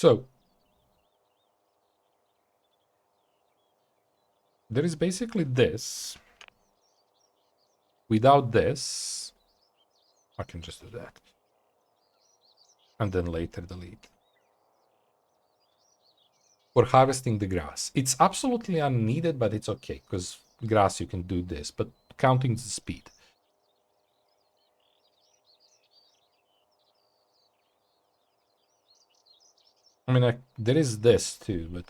So there is basically this. Without this, I can just do that. And then later delete. For harvesting the grass. It's absolutely unneeded, but it's okay, because grass you can do this, but counting the speed. I mean, there is this too, but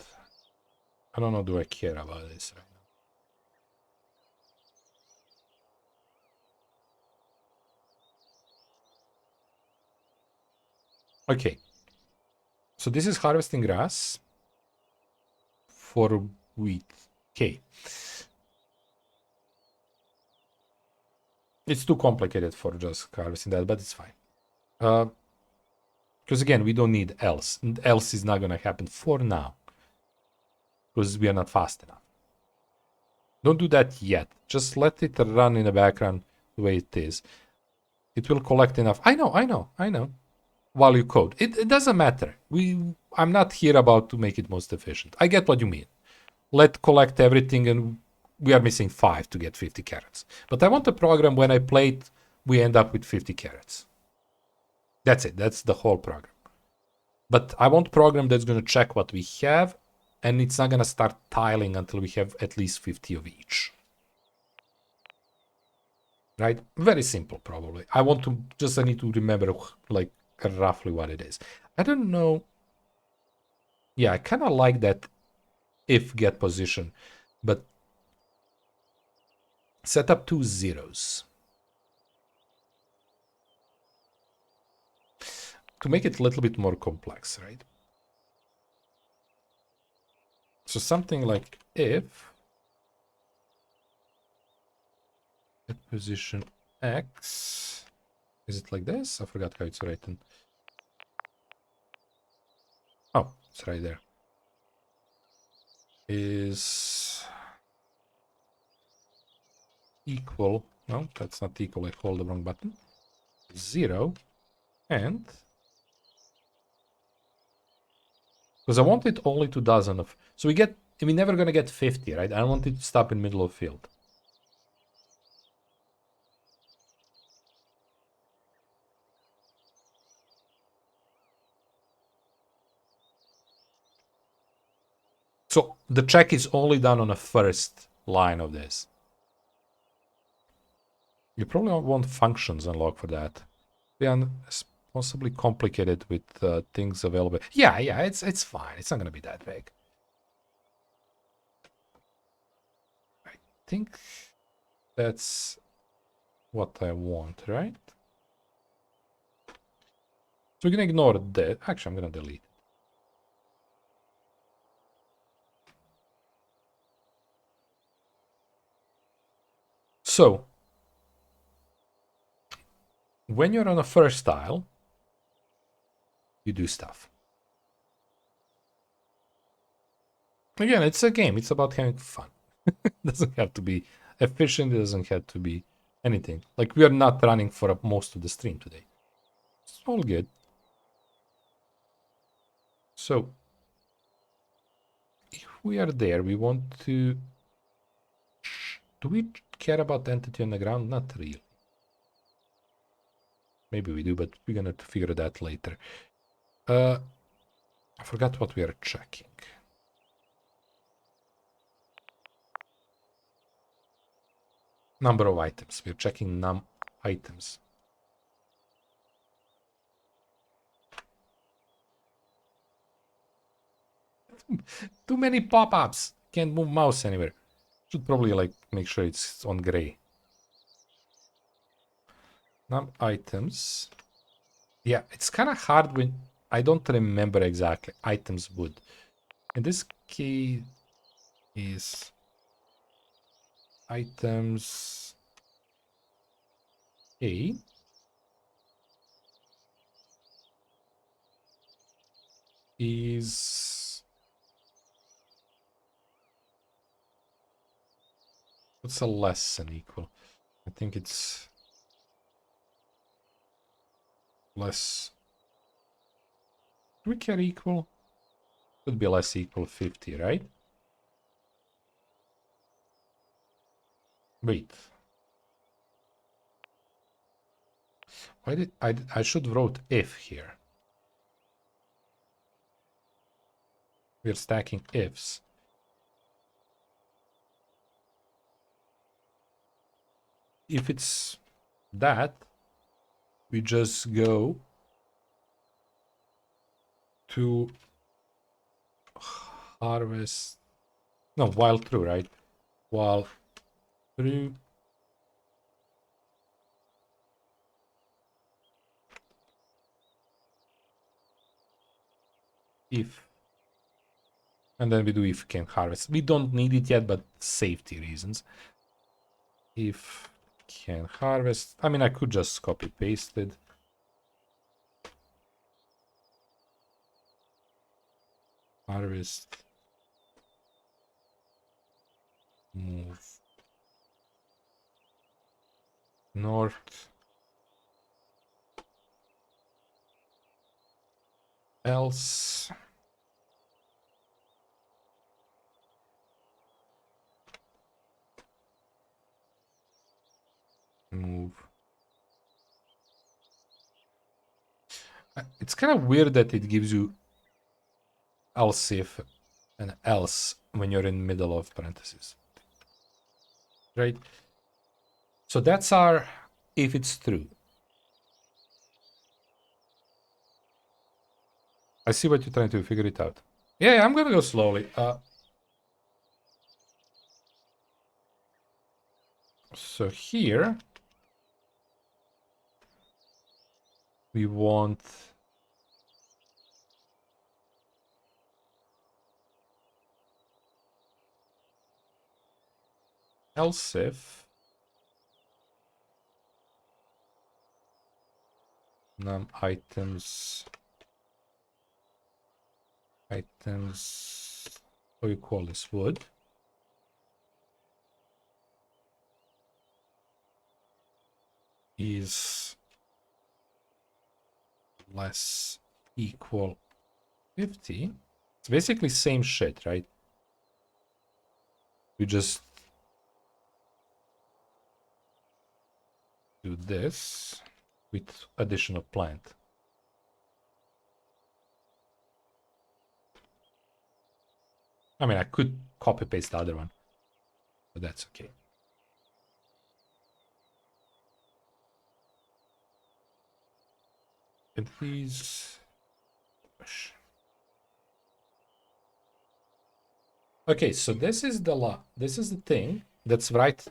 I don't know, do I care about this right now? Okay. So this is harvesting grass for wheat. Okay. It's too complicated for just harvesting that, but it's fine. Because again, we don't need else. And else is not going to happen for now. Because we are not fast enough. Don't do that yet. Just let it run in the background the way it is. It will collect enough. I know. Value code. It doesn't matter. I'm not here about to make it most efficient. I get what you mean. Let's collect everything and we are missing 5 to get 50 carrots. But I want a program when I play it, we end up with 50 carrots. That's it. That's the whole program. But I want a program that's going to check what we have, and it's not going to start tiling until we have at least 50 of each. Right? Very simple, probably. I need to remember, like, roughly what it is. I don't know. Yeah, I kind of like that if get position, but set up 2 zeros. To make it a little bit more complex, right? So something like if at position X, is it like this? I forgot how it's written. Oh, it's right there. Is equal, no, that's not equal, I hold the wrong button. 0 and because I want it only to dozen of, so we're never gonna get 50, right? I don't want it to stop in middle of field. So the check is only done on the first line of this. You probably want functions unlocked for that. They are possibly complicated with things available. Yeah, it's fine. It's not gonna be that big. I think that's what I want, right? So we're gonna ignore that. Actually, I'm gonna delete. So when you're on a first tile, you do stuff. Again, it's a game. It's about having fun. It doesn't have to be efficient. It doesn't have to be anything. Like, we are not running for most of the stream today. It's all good. So if we are there, we want to... Do we care about the entity on the ground? Not really. Maybe we do, but we're gonna figure that later. I forgot what we are checking. Number of items. We're checking items. Too many pop-ups. Can't move mouse anywhere. Should probably like make sure it's on gray. Items. Yeah, it's kind of hard when I don't remember exactly. Items would. In this key is items A. Is what's a less than equal? I think it's less. Do we care equal? Could be less equal 50, right? Wait. Why did I should wrote if here. We're stacking ifs. If it's that, we just go to harvest. No, while true, right? While true. If. And then we do if can harvest. We don't need it yet, but safety reasons. If can harvest. I mean, I could just copy paste it. Harvest. Move. North. Else. Move. It's kind of weird that it gives you else if and else when you're in middle of parentheses. Right? So that's our if it's true. I see what you're trying to figure it out. Yeah, I'm gonna go slowly. So here we want else if num items what do you call this, wood is less equal 50. It's basically same shit, right? We just do this with additional plant. I mean, I could copy paste the other one, but that's okay. And please. Okay, so this is the thing that's right.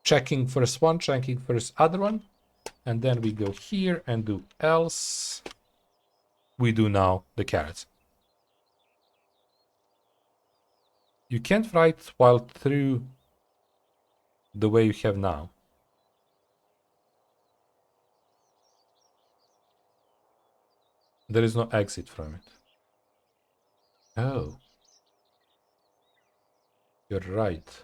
Checking first one, checking first other one, and then we go here and do else. We do now the carrots. You can't write while through the way you have now. There is no exit from it. Oh. You're right.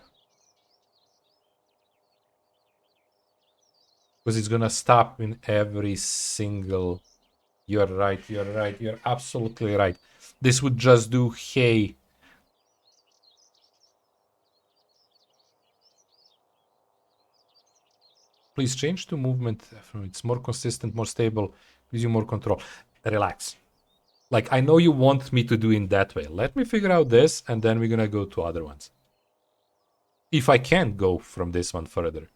Because it's gonna stop in every single... You're right, you're absolutely right. This would just do hey. Please change to movement. It's more consistent, more stable, gives you more control. Relax. Like, I know you want me to do in that way. Let me figure out this, and then we're gonna go to other ones. If I can go from this one further.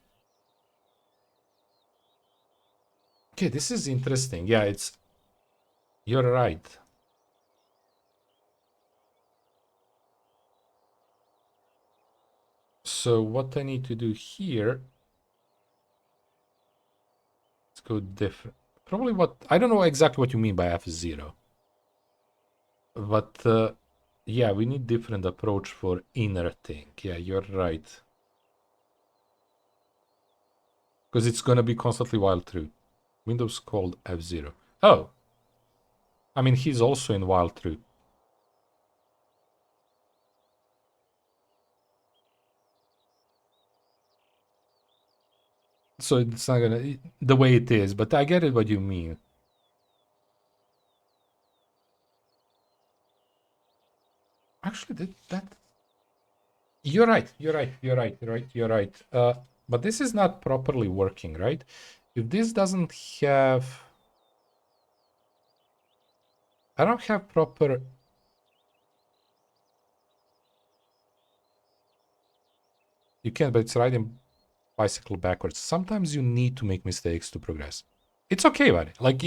Okay, this is interesting. Yeah, it's... You're right. So what I need to do here... Let's go different. Probably what... I don't know exactly what you mean by F0. But... yeah, we need different approach for inner thing. Yeah, you're right. Because it's gonna be constantly while true. Windows called F0. Oh! I mean, he's also in while true. So it's not gonna... The way it is, but I get it what you mean. Actually, that you're right. But this is not properly working, right? If this doesn't have, I don't have proper. You can, but it's riding bicycle backwards. Sometimes you need to make mistakes to progress. It's okay, buddy. Like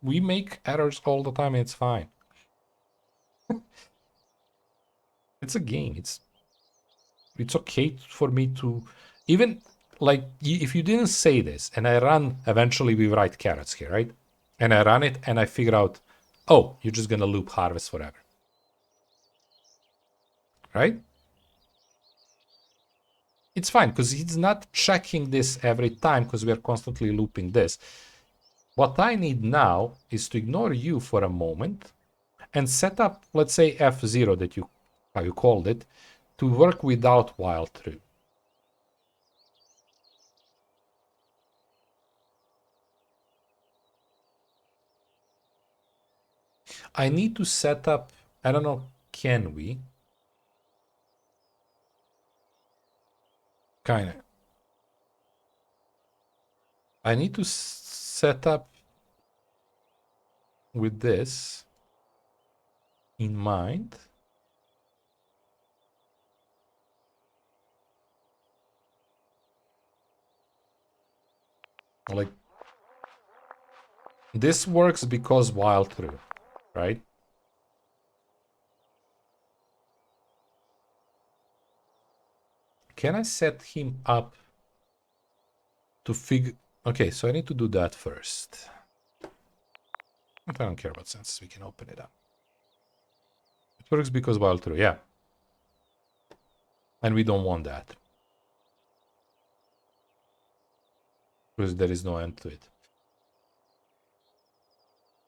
we make errors all the time and it's fine. It's a game. It's okay for me to even like if you didn't say this and I run eventually we write carrots here, right? And I run it and I figure out, oh, you're just gonna loop harvest forever. Right? It's fine because he's not checking this every time because we are constantly looping this. What I need now is to ignore you for a moment and set up, let's say F0 that how you called it, to work without while true. I need to set up, I don't know, can we? Kinda. I need to set up with this in mind. Like, this works because while true, right? Can I set him up to figure... Okay, so I need to do that first. But I don't care about senses, we can open it up. It works because while true, yeah. And we don't want that. Because there is no end to it.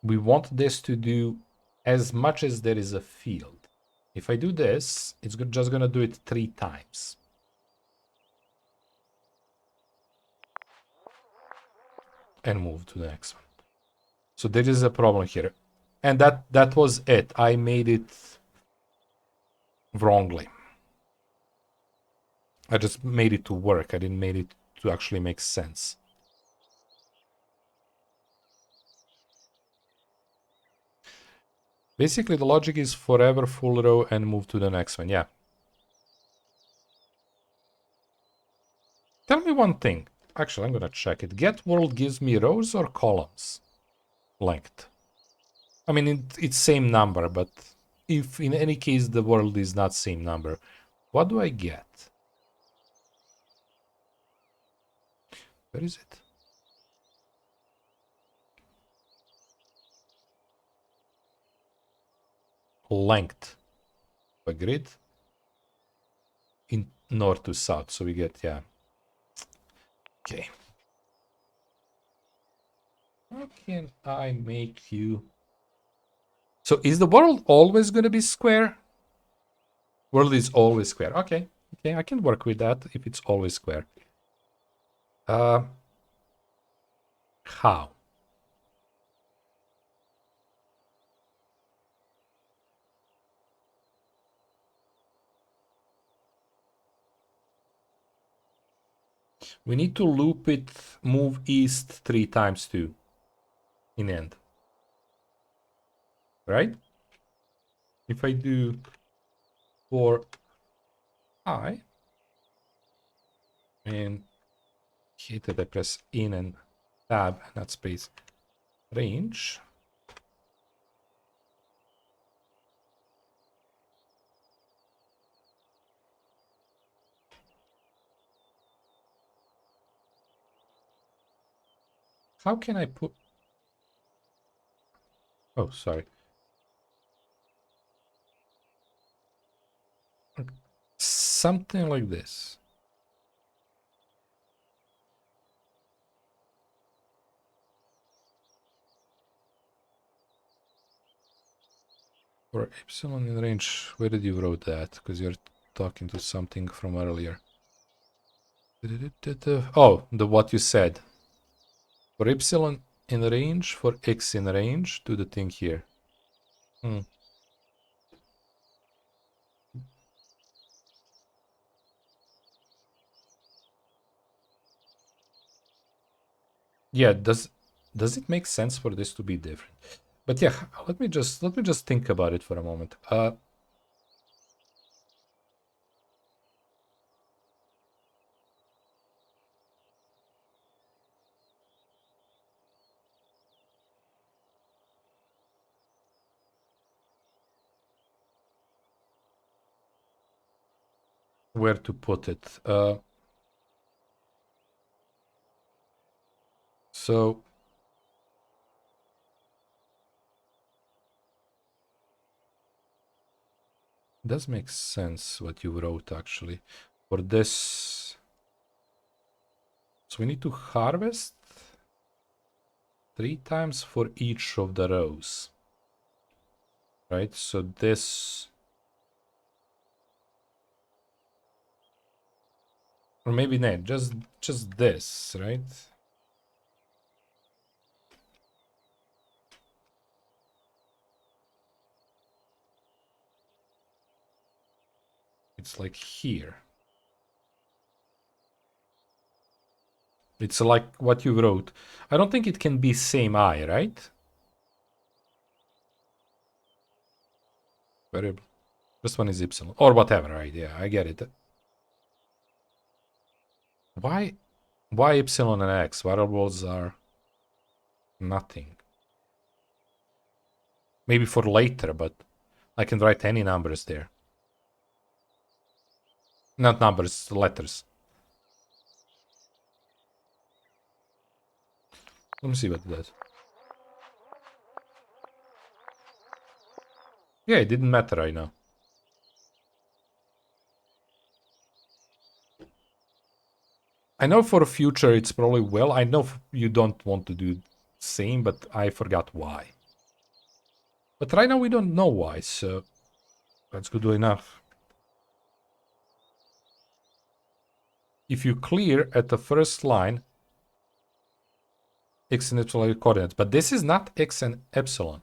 We want this to do as much as there is a field. If I do this, it's just gonna do it 3 times. And move to the next one. So there is a problem here. And that was it. I made it wrongly. I just made it to work. I didn't make it to actually make sense. Basically, the logic is forever full row and move to the next one. Yeah. Tell me one thing. Actually, I'm gonna check it. Get world gives me rows or columns length. I mean, it's same number, but if in any case the world is not same number, what do I get? Where is it? Length. A grid in north to south. So we get, yeah. Okay. How can I make you... So is the world always going to be square? World is always square. Okay. Okay, I can work with that if it's always square. How? We need to loop it, move east 3 times too. In end. Right? If I do for I and hit it, I press in and tab and not space range. How can I put... Oh, sorry. Something like this. For epsilon in range, where did you wrote that? Because you're talking to something from earlier. Oh, the what you said. For epsilon in range, for x in range, do the thing here. Yeah, does it make sense for this to be different? But yeah, let me just think about it for a moment. Where to put it? So it does make sense what you wrote actually. For this, so we need to harvest 3 times for each of the rows, right? So this, or maybe not, just this, right? It's like here. It's like what you wrote. I don't think it can be same eye, right? Variable. This one is epsilon or whatever, right? Yeah, I get it. Why epsilon and x? Variables are nothing. Maybe for later, but I can write any numbers there. Not numbers, letters. Let me see what it does. Yeah, it didn't matter right now. I know for future it's probably will. I know you don't want to do same, but I forgot why. But right now we don't know why, so that's good enough. If you clear at the first line, x and epsilon coordinates, but this is not x and epsilon.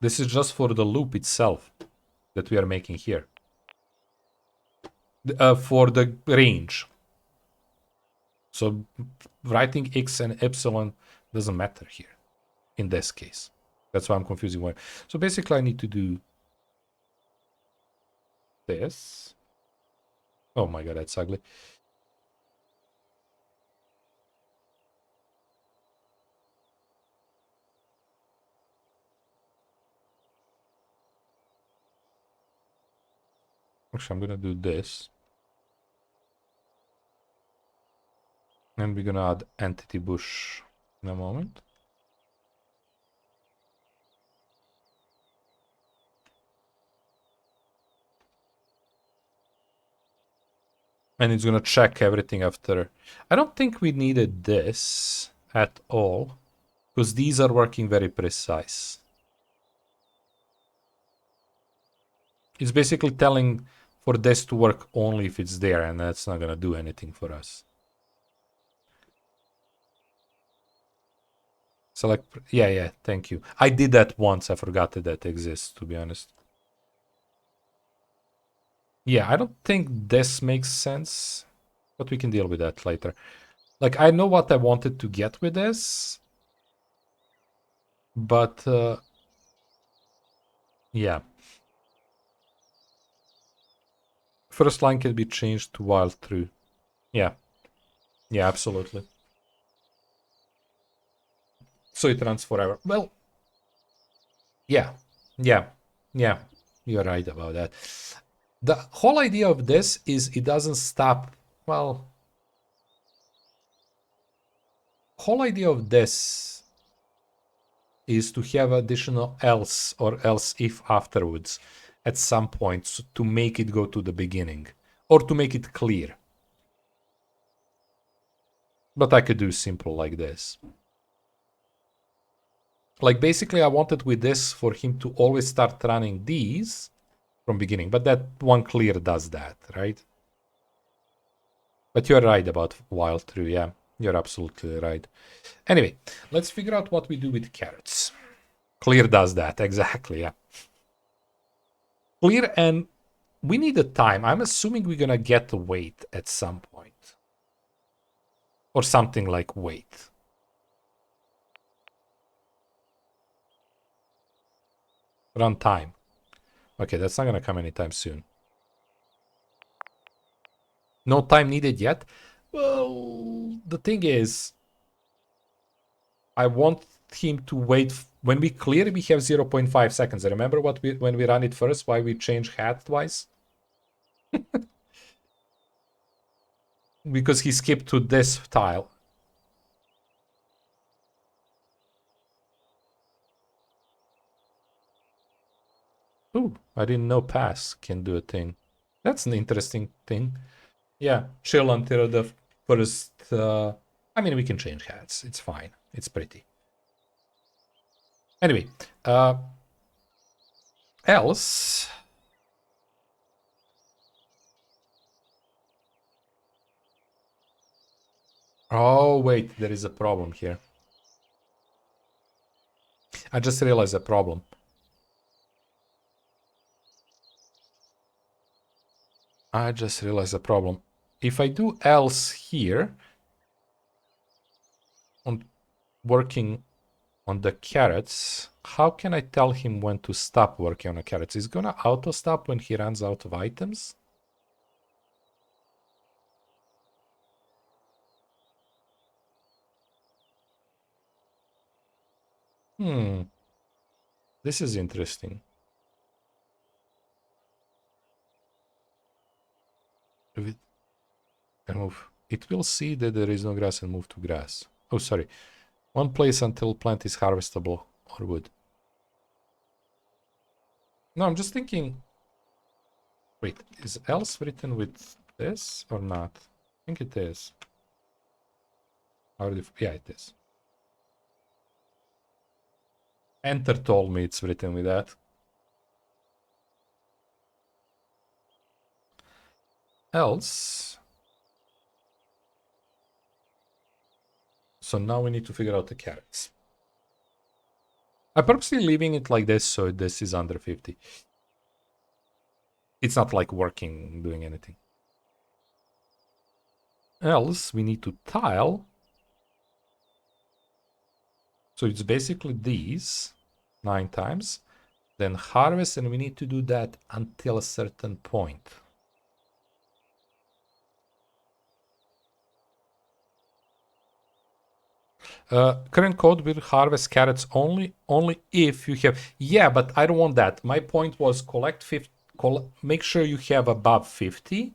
This is just for the loop itself that we are making here. For the range. So writing x and epsilon doesn't matter here in this case. That's why I'm confusing one. So basically I need to do this. Oh my god, that's ugly. Actually, I'm gonna do this. And we're gonna add entity bush in a moment. And it's gonna check everything after. I don't think we needed this at all, because these are working very precise. It's basically telling for this to work only if it's there, and that's not gonna do anything for us. Select, yeah, thank you. I did that once, I forgot that exists, to be honest. Yeah, I don't think this makes sense, but we can deal with that later. Like, I know what I wanted to get with this, but yeah. First line can be changed to while true. Yeah, absolutely. So it runs forever. Well, yeah, yeah, yeah. You're right about that. The whole idea of this is it doesn't stop. Well, whole idea of this is to have additional else or else if afterwards at some point to make it go to the beginning or to make it clear. But I could do simple like this. Like basically I wanted with this for him to always start running these from beginning, but that one clear does that, right? But you're right about while true, yeah. You're absolutely right. Anyway, let's figure out what we do with carrots. Clear does that, exactly, yeah. Clear, and we need a time. I'm assuming we're gonna get the weight at some point. Or something like wait. Run time. Okay, that's not gonna come anytime soon. No time needed yet? Well, the thing is, I want him to wait. When we clear, we have 0.5 seconds. Remember what when we ran it first, why we changed hat twice? Because he skipped to this tile. Ooh, I didn't know pass can do a thing. That's an interesting thing. Yeah, chill until the first... I mean, we can change hats. It's fine. It's pretty. Anyway, else... Oh, wait, there is a problem here. I just realized a problem. If I do else here, on working on the carrots, how can I tell him when to stop working on the carrots? He's gonna auto stop when he runs out of items? This is interesting. Remove. It will see that there is no grass and move to grass. Oh, sorry. One place until plant is harvestable or wood. No, I'm just thinking... Wait, is else written with this or not? I think it is. Yeah, it is. Enter told me it's written with that. Else... So now we need to figure out the carrots. I'm purposely leaving it like this so this is under 50. It's not like working, doing anything. Else we need to tile. So it's basically these 9 times. Then harvest, and we need to do that until a certain point. Current code will harvest carrots only if you have... Yeah, but I don't want that. My point was collect 50, make sure you have above 50,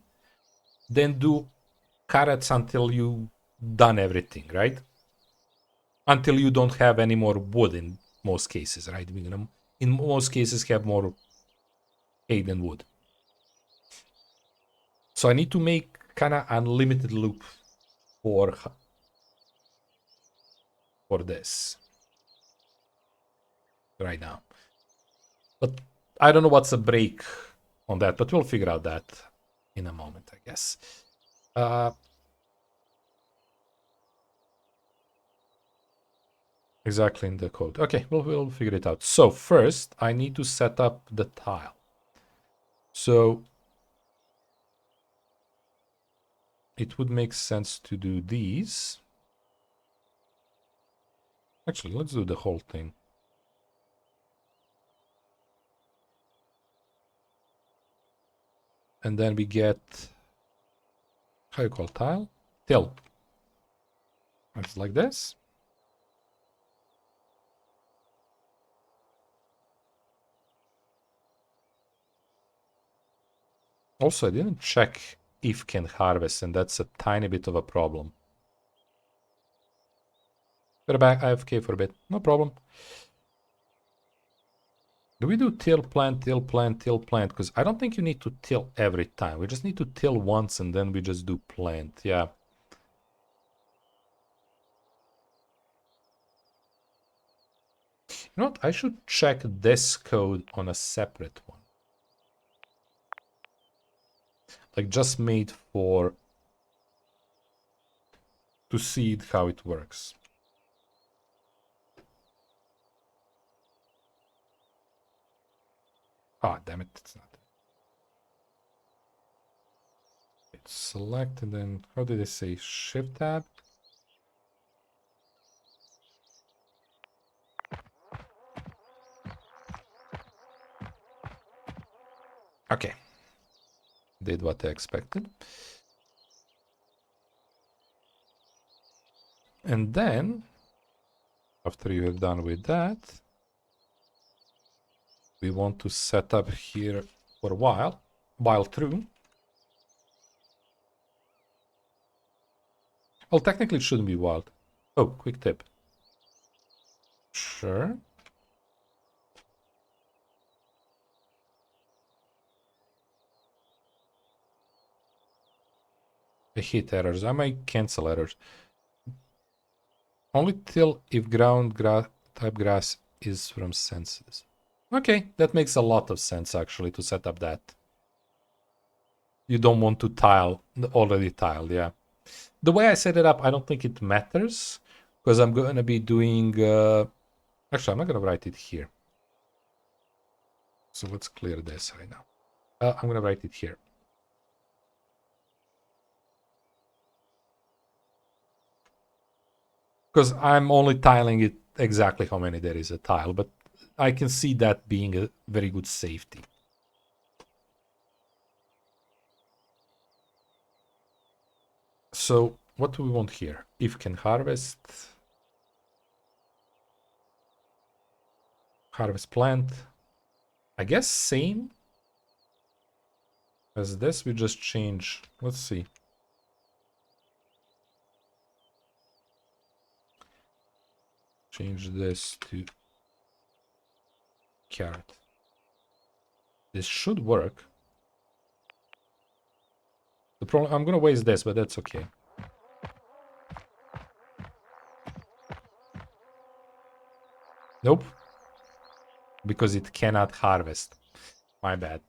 then do carrots until you done everything, right? Until you don't have any more wood in most cases, right? We're gonna, in most cases, have more hay than wood. So I need to make kind of unlimited loop for this right now. But I don't know what's a break on that, but we'll figure out that in a moment, I guess. Exactly in the code. Okay, we'll figure it out. So first, I need to set up the tile. So it would make sense to do these. Actually, let's do the whole thing. And then we get, how you call tile? Till. It's like this. Also, I didn't check if can harvest, and that's a tiny bit of a problem. We're back AFK for a bit, no problem. Do we do till plant, till plant, till plant? Because I don't think you need to till every time. We just need to till once and then we just do plant. Yeah. You know what? I should check this code on a separate one. Like just made for... to see how it works. Ah, damn it, it's not. It's select and then, how did I say? Shift tab? Okay. Did what I expected. And then, after you're done with that, we want to set up here for a while through. Well, technically it shouldn't be wild. Oh, quick tip. Sure. I hate errors. I might cancel errors. Only till if ground type grass is from senses. Okay, that makes a lot of sense actually to set up that. You don't want to tile already tiled, yeah. The way I set it up, I don't think it matters because I'm going to be doing... Actually, I'm not going to write it here. So let's clear this right now. I'm going to write it here. Because I'm only tiling it exactly how many there is a tile, but I can see that being a very good safety. So what do we want here? If can harvest plant. I guess same as this. We just change. Let's see. Change this to carrot. This should work. The problem, I'm gonna waste this, but that's okay. Nope. Because it cannot harvest. My bad.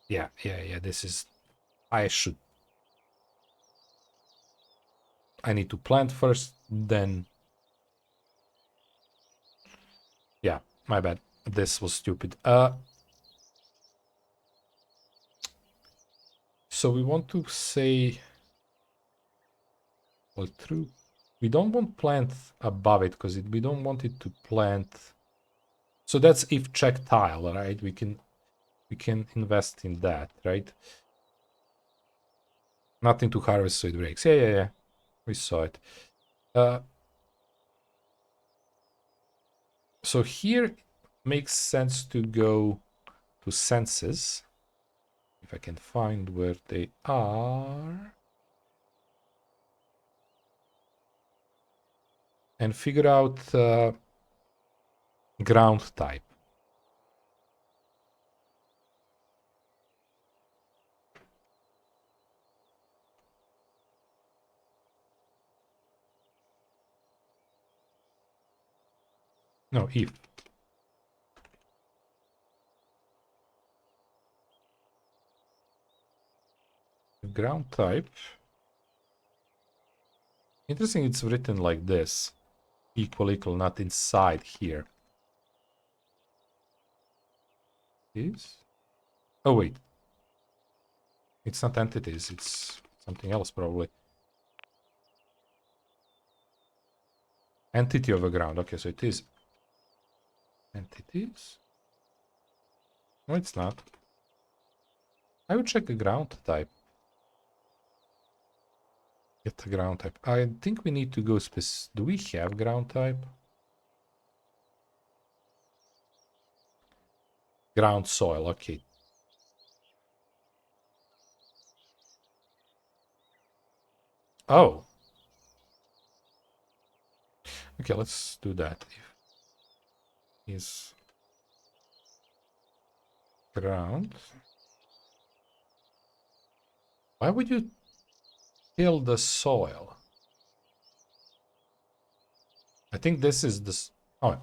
Yeah, this is... I need to plant first, then... Yeah, my bad. This was stupid. So we want to say... Well, true. We don't want plant above it, because we don't want it to plant... So that's if check tile, right? We can invest in that, right? Nothing to harvest, so it breaks. Yeah. We saw it. So here makes sense to go to senses. If I can find where they are. And figure out ground type. No, if. Ground type. Interesting, it's written like this. Equal, not inside here. Is? Oh, wait. It's not entities, it's something else probably. Entity of a ground. Okay, so it is entities. No, it's not. I would check the ground type. Get the ground type. I think we need to go do we have ground type? Ground soil, okay. Oh. Okay, let's do that. Is ground. Why would you till the soil? I think this is this. Oh,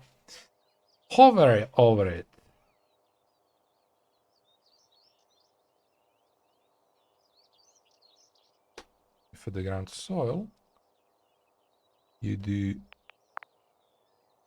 hover over it. For the ground soil, you do